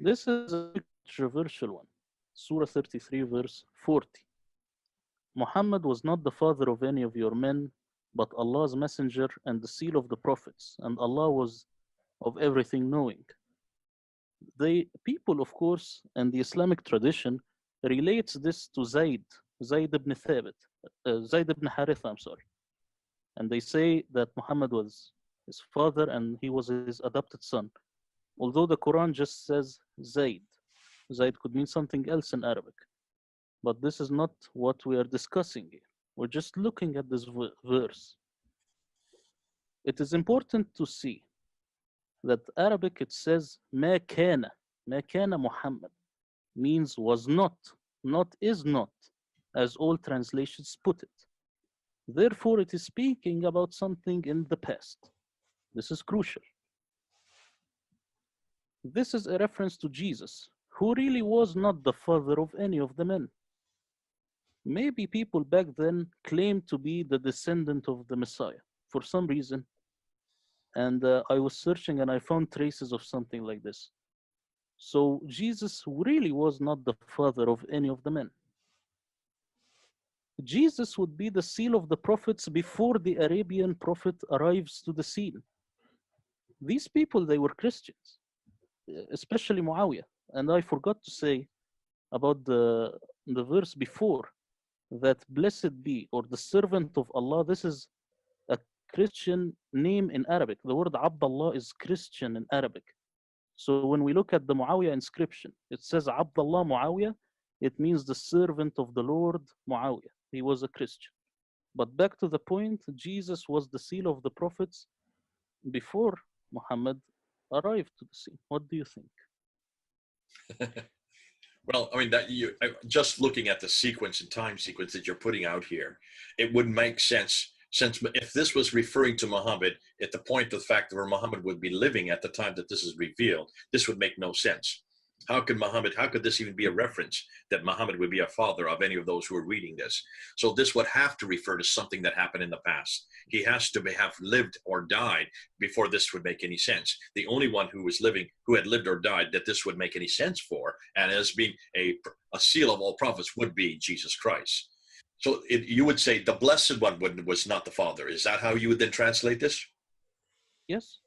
This is a controversial one. Surah 33, verse 40. Muhammad was not the father of any of your men, but Allah's messenger and the seal of the prophets, and Allah was of everything knowing. The people, of course, and the Islamic tradition relates this to Zayd ibn Thabit, Zayd ibn Haritha, I'm sorry. And they say that Muhammad was his father and he was his adopted son. Although the Quran just says Zayd. Zayd could mean something else in Arabic. But this is not what we are discussing here. We're just looking at this verse. It is important to see that Arabic, it says ما كان Muhammad, means was not is not, as all translations put it. Therefore, it is speaking about something in the past. This is crucial. This is a reference to Jesus, who really was not the father of any of the men. Maybe people back then claimed to be the descendant of the Messiah for some reason. And I was searching and I found traces of something like this. So Jesus really was not the father of any of the men. Jesus would be the seal of the prophets before the Arabian prophet arrives to the scene. These people, they were Christians, especially Muawiyah. And I forgot to say about the verse before, that blessed be, or the servant of Allah. This is a Christian name in Arabic. The word Abdullah is Christian in Arabic. So when we look at the Muawiyah inscription, it says Abdullah Muawiyah. It means the servant of the Lord Muawiyah. He was a Christian. But back to the point, Jesus was the seal of the prophets before Muhammad arrived to the scene. What do you think? Well, I mean, just looking at the sequence and time sequence that you're putting out here, it would make sense. Since if this was referring to Muhammad at the point of the fact that where Muhammad would be living at the time that this is revealed, this would make no sense. How could this even be a reference that Muhammad would be a father of any of those who are reading this? So this would have to refer to something that happened in the past. He has to have lived or died before this would make any sense. The only one who was living, who had lived or died, that this would make any sense for, and as being a seal of all prophets, would be Jesus Christ. So you would say the blessed one was not the father. Is that how you would then translate this? Yes.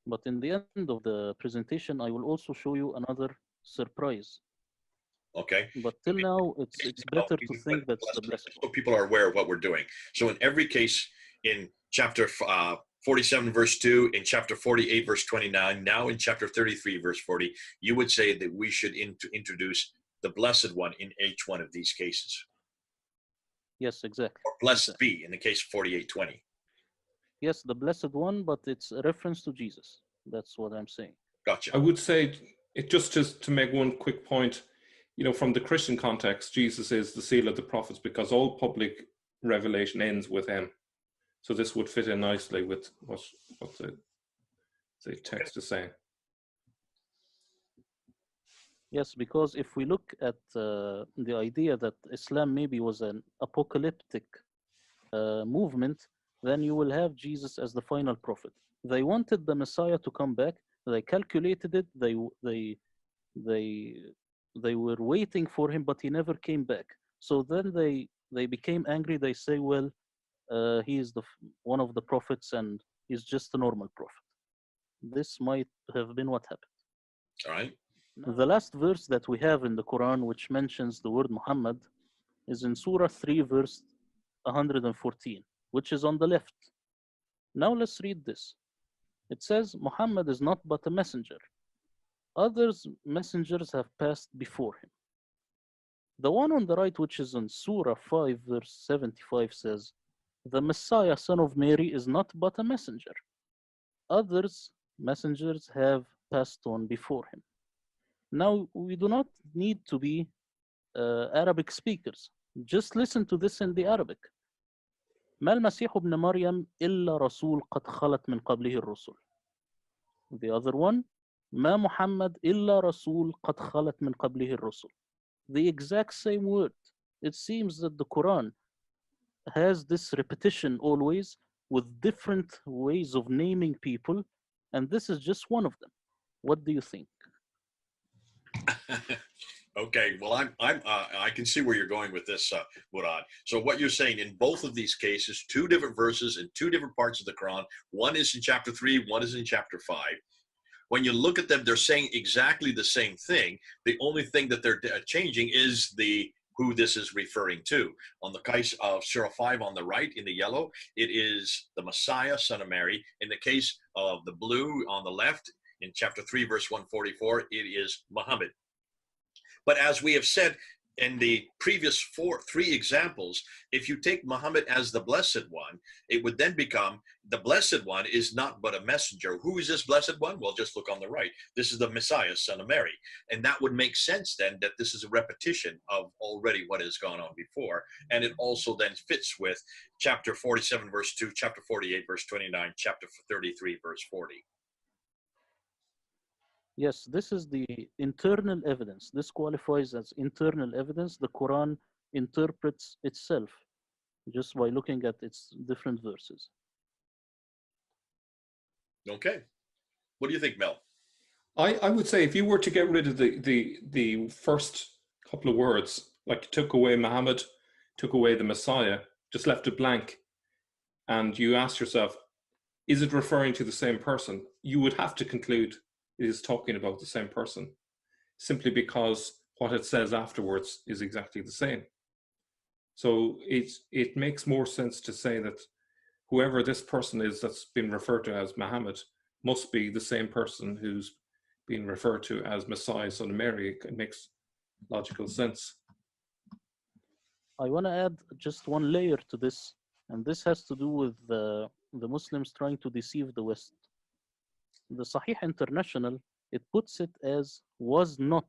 But in the end of the presentation, I will also show you another surprise. Okay. But till now, it's better to think that's the blessed one. So people are aware of what we're doing. So in every case, in chapter 47, verse 2, in chapter 48, verse 29, now in chapter 33, verse 40, you would say that we should introduce the blessed one in each one of these cases. Yes, exactly. Or blessed be in the case of 48:20. Yes, the blessed one, but it's a reference to Jesus. That's what I'm saying. Gotcha. I would say, it just to make one quick point, from the Christian context, Jesus is the seal of the prophets because all public revelation ends with him. So this would fit in nicely with what the text is saying. Yes, because if we look at the idea that Islam maybe was an apocalyptic movement, then you will have Jesus as the final prophet. They wanted the Messiah to come back. They calculated it. They were waiting for him, but he never came back. So then they became angry. They say, well, he is one of the prophets and he's just a normal prophet. This might have been what happened. All right. The last verse that we have in the Quran, which mentions the word Muhammad, is in Surah 3, verse 114, which is on the left. Now let's read this. It says, Muhammad is not but a messenger. Others messengers have passed before him. The one on the right, which is in Surah 5, verse 75, says, the Messiah, son of Mary, is not but a messenger. Others messengers have passed on before him. Now, we do not need to be Arabic speakers. Just listen to this in the Arabic. ما المسيح ابن مريم إلا رسول قد خلت من قبله الرسل. The other one, ما محمد إلا رسول قد خلت من قبله الرسل. The exact same word. It seems that the Quran has this repetition always with different ways of naming people, and this is just one of them. What do you think? Okay, well, I can see where you're going with this, Murad. So what you're saying in both of these cases, two different verses in two different parts of the Quran. One is in chapter 3, one is in chapter 5. When you look at them, they're saying exactly the same thing. The only thing that they're changing is the who this is referring to. On the case of Surah 5 on the right in the yellow, it is the Messiah, son of Mary. In the case of the blue on the left, in chapter 3, verse 144, it is Muhammad. But as we have said in the previous three examples, if you take Muhammad as the blessed one, it would then become the blessed one is not but a messenger. Who is this blessed one? Well, just look on the right. This is the Messiah, son of Mary. And that would make sense then that this is a repetition of already what has gone on before. And it also then fits with chapter 47, verse 2, chapter 48, verse 29, chapter 33, verse 40. Yes, this is the internal evidence. This qualifies as internal evidence. The Quran interprets itself just by looking at its different verses. Okay. What do you think, Mel? I would say if you were to get rid of the first couple of words, like took away Muhammad, took away the Messiah, just left it blank, and you ask yourself, is it referring to the same person? You would have to conclude it is talking about the same person, simply because what it says afterwards is exactly the same. So it makes more sense to say that whoever this person is that's been referred to as Muhammad must be the same person who's being referred to as Messiah, son of Mary. It makes logical sense. I want to add just one layer to this, and this has to do with the Muslims trying to deceive the West. The Sahih International, it puts it as was not.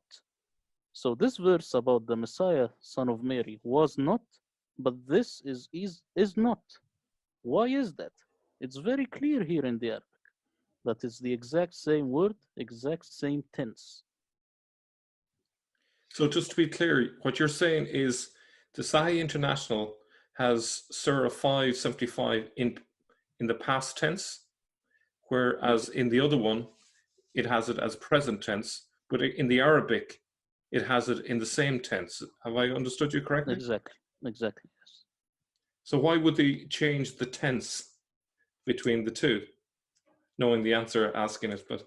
So this verse about the Messiah, son of Mary, was not, but this is not. Why is that? It's very clear here in the Arabic that it's the exact same word, exact same tense. So just to be clear, what you're saying is the Sahih International has Surah 575 in the past tense, whereas in the other one, it has it as present tense, but in the Arabic, it has it in the same tense. Have I understood you correctly? Exactly, yes. So why would they change the tense between the two? Knowing the answer, asking it, but...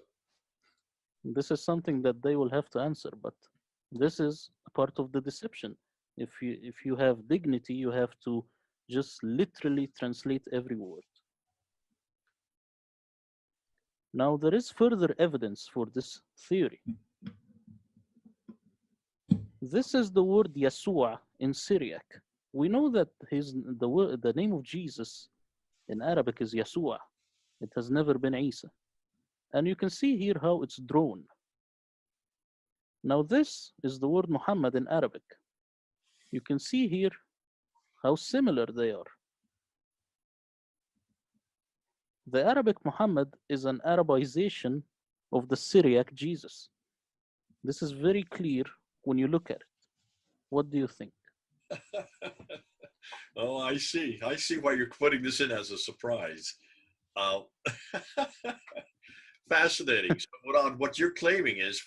This is something that they will have to answer, but this is a part of the deception. If you have dignity, you have to just literally translate every word. Now, there is further evidence for this theory. This is the word Yasua in Syriac. We know that the name of Jesus in Arabic is Yasua. It has never been Isa. And you can see here how it's drawn. Now, this is the word Muhammad in Arabic. You can see here how similar they are. The Arabic Muhammad is an Arabization of the Syriac Jesus. This is very clear when you look at it. What do you think? Oh, I see. I see why you're putting this in as a surprise. Fascinating. So what you're claiming is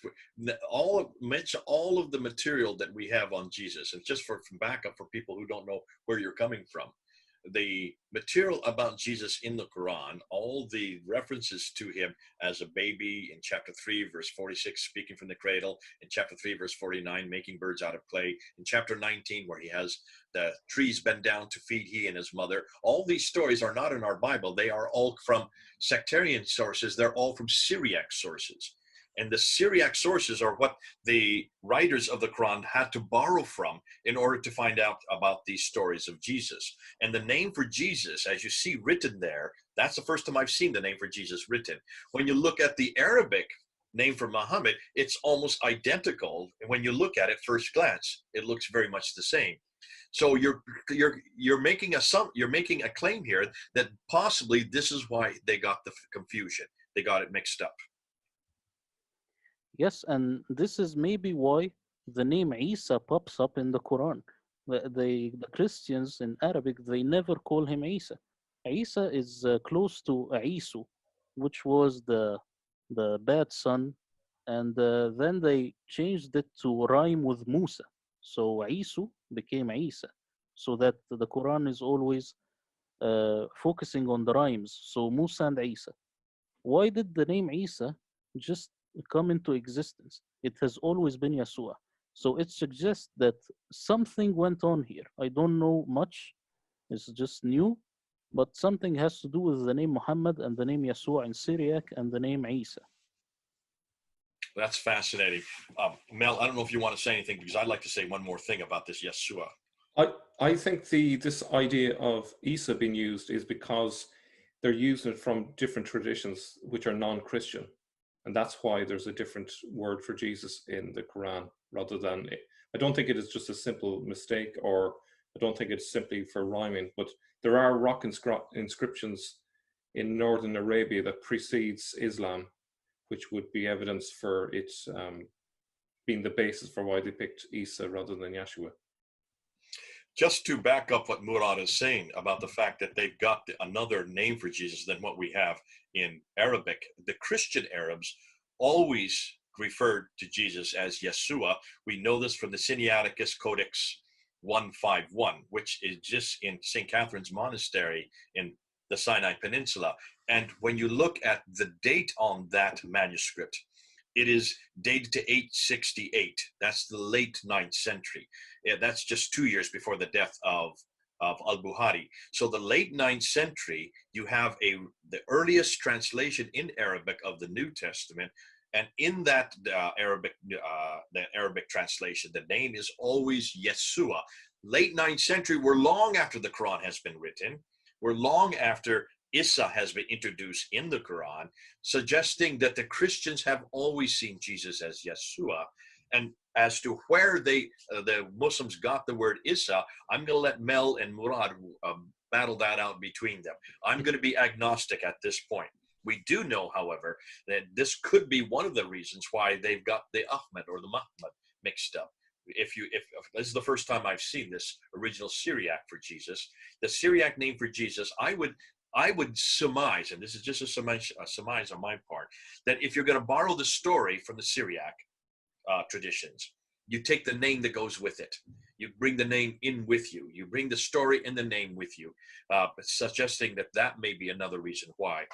all of the material that we have on Jesus, and just for backup for people who don't know where you're coming from, the material about Jesus in the Quran, all the references to him as a baby in chapter 3, verse 46, speaking from the cradle, in chapter 3, verse 49, making birds out of clay, in chapter 19, where he has the trees bend down to feed he and his mother. All these stories are not in our Bible. They are all from sectarian sources. They're all from Syriac sources. And the Syriac sources are what the writers of the Quran had to borrow from in order to find out about these stories of Jesus. And the name for Jesus, as you see written there, that's the first time I've seen the name for Jesus written. When you look at the Arabic name for Muhammad, it's almost identical. And when you look at it first glance, it looks very much the same. So you're making a claim here that possibly this is why they got the confusion. They got it mixed up. Yes, and this is maybe why the name Isa pops up in the Quran. The Christians in Arabic, they never call him Isa. Isa is close to Isu, which was the bad son and then they changed it to rhyme with Musa. So Isu became Isa, so that the Quran is always focusing on the rhymes. So Musa and Isa. Why did the name Isa just come into existence? It has always been Yeshua. So it suggests that something went on here. I don't know much. It's just new, but something has to do with the name Muhammad and the name Yeshua in Syriac and the name Isa. That's fascinating. Mel, I don't know if you want to say anything, because I'd like to say one more thing about this Yeshua. I think this idea of Isa being used is because they're using it from different traditions which are non-Christian, and that's why there's a different word for Jesus in the Quran rather than. I don't think it is just a simple mistake, or I don't think it's simply for rhyming, but there are rock inscriptions in northern Arabia that precedes Islam, which would be evidence for it being the basis for why they picked Isa rather than Yeshua. Just to back up what Murad is saying about the fact that they've got another name for Jesus than what we have in Arabic, the Christian Arabs always referred to Jesus as Yeshua. We know this from the Sinaiticus Codex 151, which is just in St. Catherine's Monastery in the Sinai Peninsula. And when you look at the date on that manuscript, it is dated to 868. That's the late 9th century. Yeah, that's just 2 years before the death of al-Bukhari. So the late 9th century, you have the earliest translation in Arabic of the New Testament. And in that Arabic translation, the name is always Yeshua. Late 9th century, we're long after the Quran has been written. We're long after Isa has been introduced in the Quran, suggesting that the Christians have always seen Jesus as Yeshua. And as to where the Muslims got the word Isa, I'm going to let Mel and Murad battle that out between them. I'm going to be agnostic at this point. We do know, however, that this could be one of the reasons why they've got the Ahmed or the Muhammad mixed up. If this is the first time I've seen this original Syriac for Jesus, the Syriac name for Jesus, I would surmise, and this is just a surmise on my part, that if you're going to borrow the story from the Syriac traditions, you take the name that goes with it. You bring the name in with you. You bring the story and the name with you, suggesting that that may be another reason why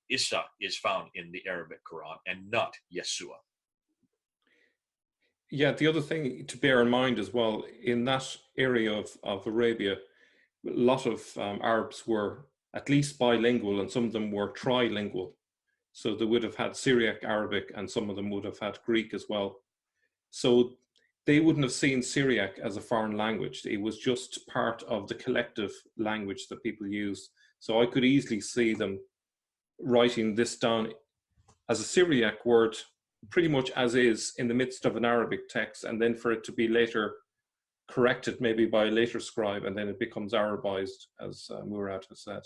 Isa is found in the Arabic Quran and not Yeshua. Yeah, the other thing to bear in mind as well, in that area of Arabia, a lot of Arabs were at least bilingual, and some of them were trilingual. So they would have had Syriac Arabic, and some of them would have had Greek as well. So they wouldn't have seen Syriac as a foreign language. It was just part of the collective language that people use. So I could easily see them writing this down as a Syriac word, pretty much as is, in the midst of an Arabic text, and then for it to be later corrected maybe by a later scribe, and then it becomes Arabized, as Murad has said.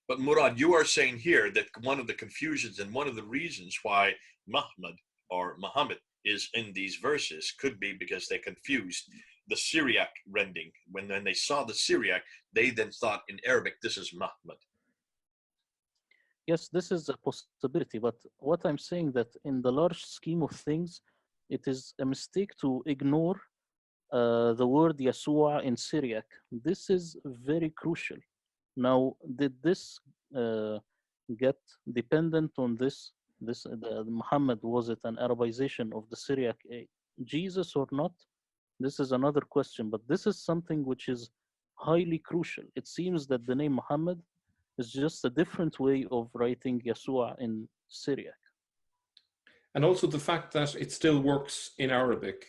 But Murad, you are saying here that one of the confusions and one of the reasons why Muhammad or Muhammad is in these verses could be because they confused the Syriac rendering. When they saw the Syriac, they then thought in Arabic, this is Muhammad. Yes, this is a possibility, but what I'm saying that in the large scheme of things, it is a mistake to ignore the word Yeshua in Syriac. This is very crucial. Now, did this get dependent on this? Muhammad, was it an Arabization of the Syriac Jesus or not? This is another question, but this is something which is highly crucial. It seems that the name Muhammad is just a different way of writing Yeshua in Syriac. And also the fact that it still works in Arabic.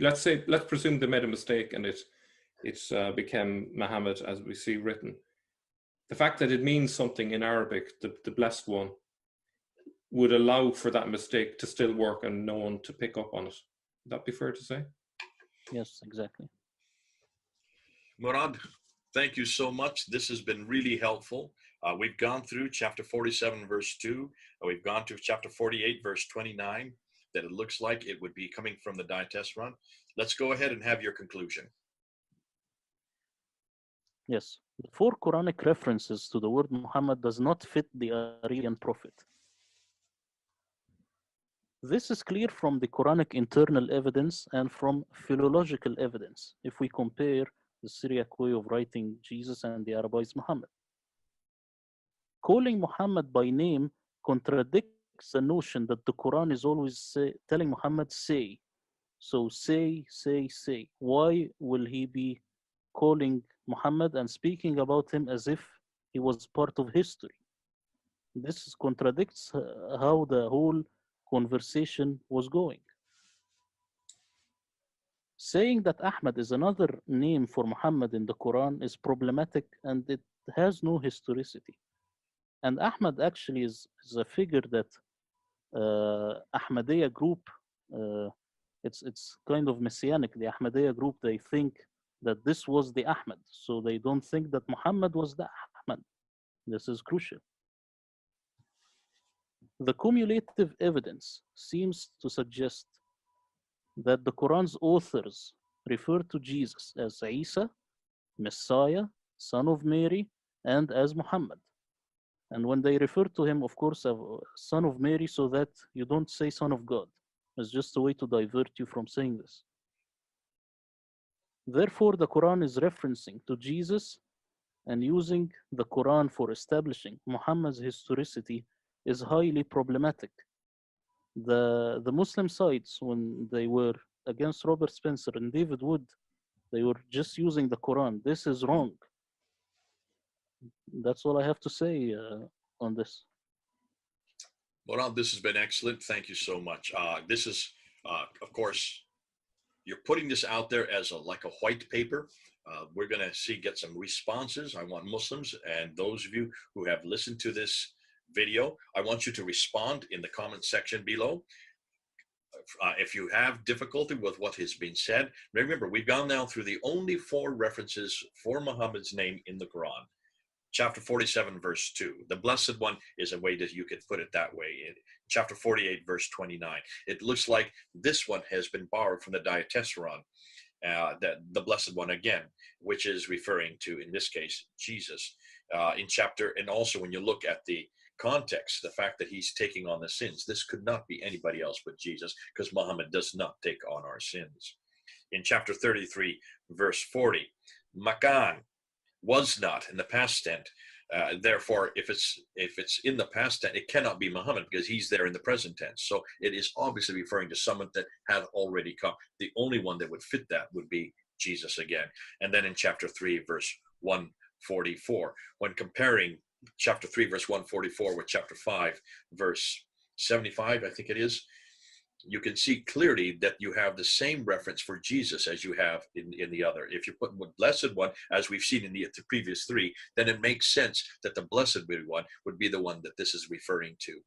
Let's presume they made a mistake and it became Muhammad as we see written. The fact that it means something in Arabic, the blessed one, would allow for that mistake to still work and no one to pick up on it. Would that be fair to say? Yes, exactly. Murad, thank you so much. This has been really helpful. We've gone through chapter 47, verse 2. We've gone to chapter 48, verse 29, that it looks like it would be coming from the Diatessaron. Let's go ahead and have your conclusion. Yes. The 4 Quranic references to the word Muhammad does not fit the Arabian prophet. This is clear from the Quranic internal evidence and from philological evidence if we compare the Syriac way of writing Jesus and the Arabized Muhammad. Calling Muhammad by name contradicts the notion that the Quran is always telling Muhammad, say. So say, say, say. Why will he be calling Muhammad and speaking about him as if he was part of history? This contradicts how the whole conversation was going. Saying that Ahmad is another name for Muhammad in the Quran is problematic and it has no historicity. And Ahmad actually is a figure that Ahmadiyya group, it's kind of messianic. The Ahmadiyya group, they think that this was the Ahmad. So they don't think that Muhammad was the Ahmad. This is crucial. The cumulative evidence seems to suggest that the Quran's authors refer to Jesus as Isa, Messiah, son of Mary, and as Muhammad. And when they refer to him, of course, as son of Mary, so that you don't say son of God. It's just a way to divert you from saying this. Therefore, the Quran is referencing to Jesus and using the Quran for establishing Muhammad's historicity is highly problematic. The Muslim sides, when they were against Robert Spencer and David Wood, they were just using the Quran. This is wrong. That's all I have to say on this. Well, this has been excellent. Thank you so much. This is, of course, you're putting this out there as like a white paper. We're going to get some responses. I want Muslims and those of you who have listened to this video, I want you to respond in the comment section below. If you have difficulty with what has been said, remember, we've gone now through the only 4 references for Muhammad's name in the Quran. Chapter 47, verse 2. The Blessed One is a way that you could put it that way. In chapter 48, verse 29. It looks like this one has been borrowed from the Diatessaron, the Blessed One again, which is referring to, in this case, Jesus. And also when you look at the context, the fact that he's taking on the sins, this could not be anybody else but Jesus, because Muhammad does not take on our sins. In chapter 33, verse 40, Makan, was not in the past tense. Therefore, if it's in the past tense, it cannot be Muhammad because he's there in the present tense. So it is obviously referring to someone that had already come. The only one that would fit that would be Jesus again. And then in chapter 3, verse 144, when comparing chapter 3, verse 144 with chapter 5, verse 75, I think it is, you can see clearly that you have the same reference for Jesus as you have in the other. If you put the Blessed One, as we've seen in the previous 3, then it makes sense that the Blessed One would be the one that this is referring to.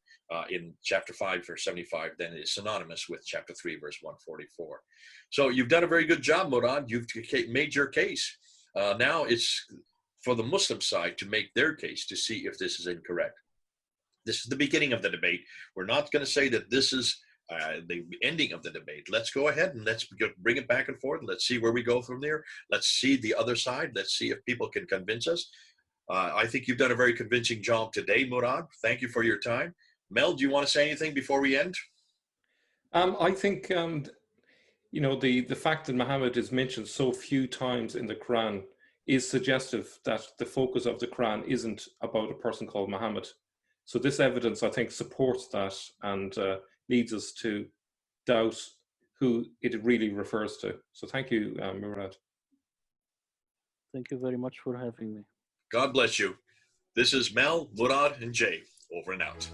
In chapter 5, verse 75, then it is synonymous with chapter 3, verse 144. So you've done a very good job, Murad. You've made your case. Now it's for the Muslim side to make their case to see if this is incorrect. This is the beginning of the debate. We're not going to say that this is the ending of the debate. Let's go ahead and let's bring it back and forth. Let's see where we go from there. Let's see the other side. Let's see if people can convince us. I think you've done a very convincing job today, Murad. Thank you for your time. Mel, do you want to say anything before we end? I think, the fact that Muhammad is mentioned so few times in the Quran is suggestive that the focus of the Quran isn't about a person called Muhammad. So this evidence, I think, supports that and leads us to doubt who it really refers to. So thank you, Murad. Thank you very much for having me. God bless you. This is Mel, Murad, and Jay. Over and out.